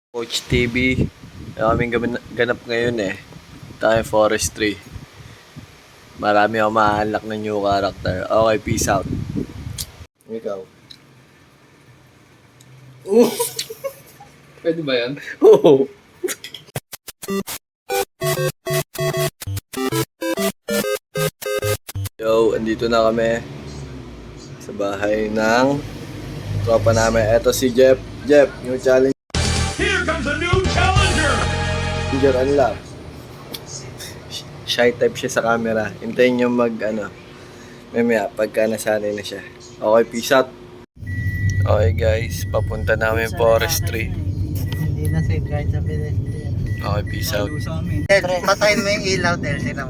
Coach TV, aming ganap ngayon tayo forestry. Marami akong ma-unlock na new character. Okay, peace out. Ikaw. Pwede ba yan? Oo. Yo, andito na kami sa bahay ng tropa namin. Eto si Jeff. Jeff, new challenge. Here comes a new challenger! Challenger unlock. Shy type siya sa camera. Hintayin niyo mamaya pagka nasanay na siya. Okay, peace out. Okay guys, papunta namin forestry. Hindi na safe kahit sa pedestrian. Okay, peace out. Patayin mo yung ilaw dahil sila.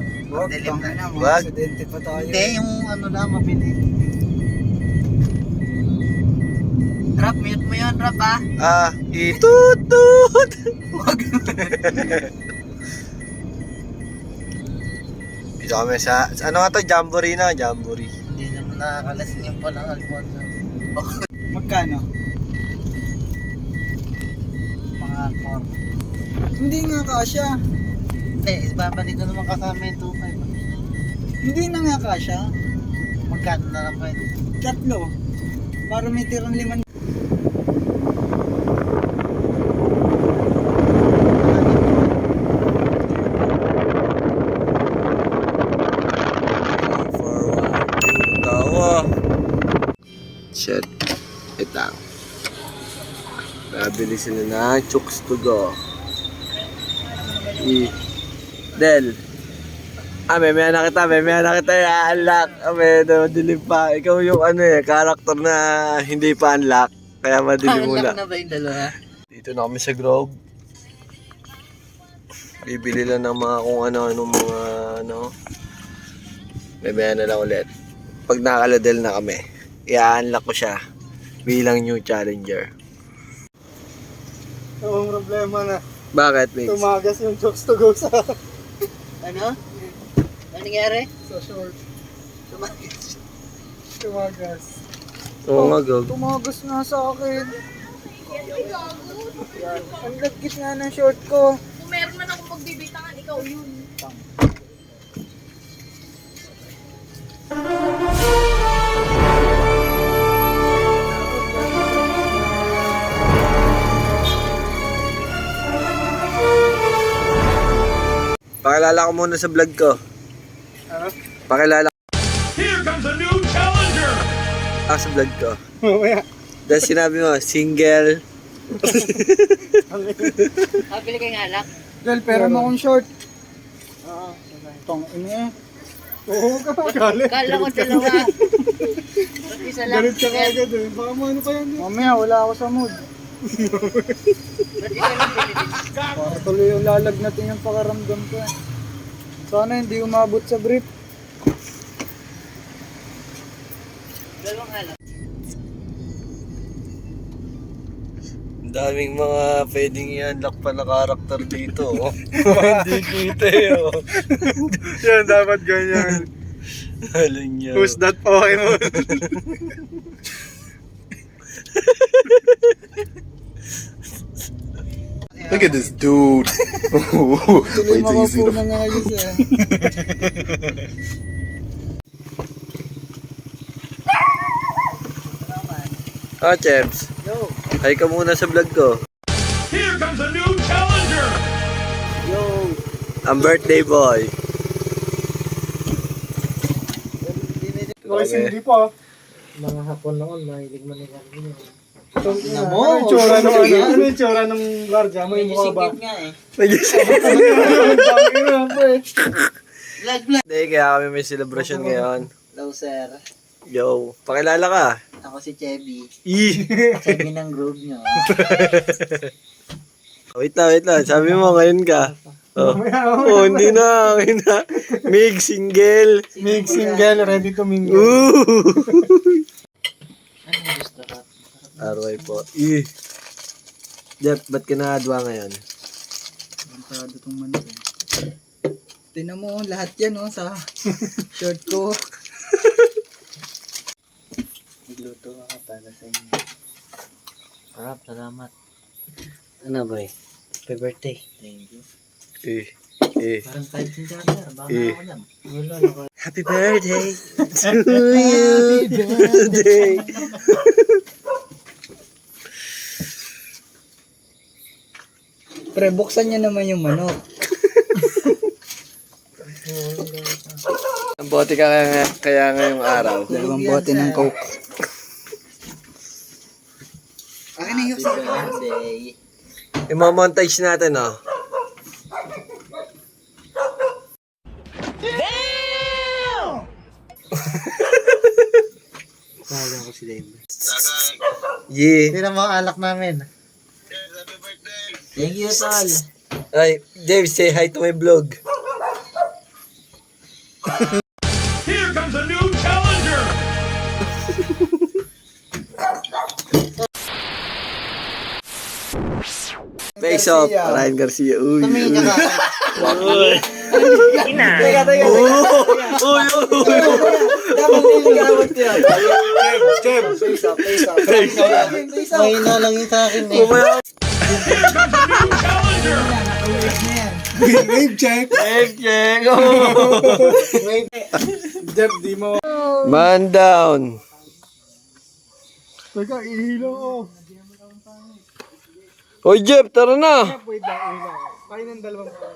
Dilim na. Wag. Hindi, yung ano lang, mabilis. Rap, mute mo yun, Rap ah. Itutut! Dito kami sa ano nga to? Jamboree na, Jamboree. Hindi naman nakakalasing yung palang Alfonso. Magkano? Mga 4. Hindi nga kasya. Hindi, babalik ko naman kasama yung 2.5. Hindi na nga kasya. Magkano na lang pwede? 3. Para may tirang 5. Tawa. Shit. Itang. Nabili sila na chooks to go. Del. May anak kita i-unlock. Madilim pa. Ikaw yung character na hindi pa unlock. Kaya madilim muna. Na ba yung dalawa? Dito na kami sa Grove. Bibili lang ng mga kung ano-anong mga Mamaya na lang ulit. Pag nakaladel na kami, i-unlock ko siya bilang new challenger. Ang problema na. Bakit, Mix? Tumagas yung jokes to go sa Ano? Ano nangyari? short. Tumagas. Oo nga, Gog. Tumagas nga sa akin. Yan. Ang lagkit nga ng short ko. Kung meron man akong pagbibitangan, ikaw yun. Pakilala ko muna sa vlog ko. Ano? Pakilala Here comes a new challenger! ko sa vlog ko. Mamaya. Dahil sinabi mo, single. Bili kayong alak? Del, pera mo akong short. Oo. Tong ina. Oo ka. Galit. Kala ko dalawa. Ba't isa lang? Galit ka kagad eh. Baka mo ano pa yan eh. Mamaya, wala ako sa mood. Ba't isa lang pinili? Para tuloy yung lalagnatin yung pakaramdam ko eh. Sana hindi umabot sa brief. Dalawang alak. Ang daming mga pwedeng i-unlock pa na character dito. Hindi kita Yan, dapat ganyan. Alam niyo. Who's that Pokemon? Look at this dude. Tuloy Wait till you see makapo the. na nga yun siya. Chems. Yo, Hi ka muna sa vlog ko. Here comes a new challenger! yo. Ang birthday boy. Boys, hindi pa. Mga hapon noon, mahilig man nila. Ano yung tsura ng ano yung tsura ng guardia? May mukha ba? nga eh. Dami na po eh. Vlog, vlog. Hindi, kaya kami may celebration ngayon. Hello, sir. Yo, pakilala ka. Ako si Chevy. Ih! Chevy ng group nyo. Wait lang. Sabi mo, ngayon ka. Oh, hindi na. Mig, single. Mig single, ready to mingle. Ooh! Ano gusto ka? Arway po. Ih! Jeff, ba't ka nakadwa ngayon? Delikado tong manok eh. Tingnan mo, lahat yan sa shirt ko. Nagluto ka para sa inyo. Sarap, salamat. Ano boy? Happy birthday. Thank you. Parang type din dyan. Baka ako lang. Happy birthday to you. Happy birthday. Pre, buksan niya naman yung manok. Ang bote ka kaya ngayong araw. Dalawang bote ng Coke. Akin na yung Birthday. I-montage natin, oh. Kaya ko si Dave. Yeah. Tira mo alak namin. Thank you, Tol. Ay, Dave, say hi to my vlog. Here comes a new challenger. Face off, Ryan Garcia. Uy. Tumingin ka ka. Teka. Dapat niligawan niya. Face up. Mahina lang yung sa akin eh. Here comes a new challenger. Wave check. Jeff, di mo. Man down. Teka, ihilo ko. Hoy, Jeff, tara na. Wait lang, ihilo ko. Kain ng dalawang pala.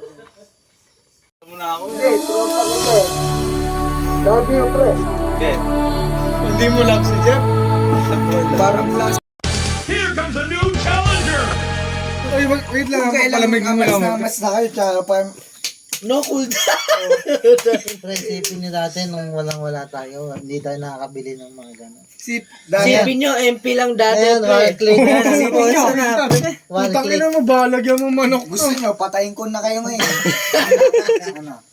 Hindi mo lang si Jeff. Parang last. Here comes a new challenger. Oy, wait lang. Palamig mo lang. Mas na kayo, tsaka parang... No cool down. Pre, isipin nyo dati nung walang-wala tayo, hindi tayo nakakabili ng mga gano'n. Sipin nyo, MP lang dati. Ayan, one click. Sipin nyo. One Putang click. ina mo, balagyan mo manok. Gusto nyo, patayin ko na kayo ngayon. Ano?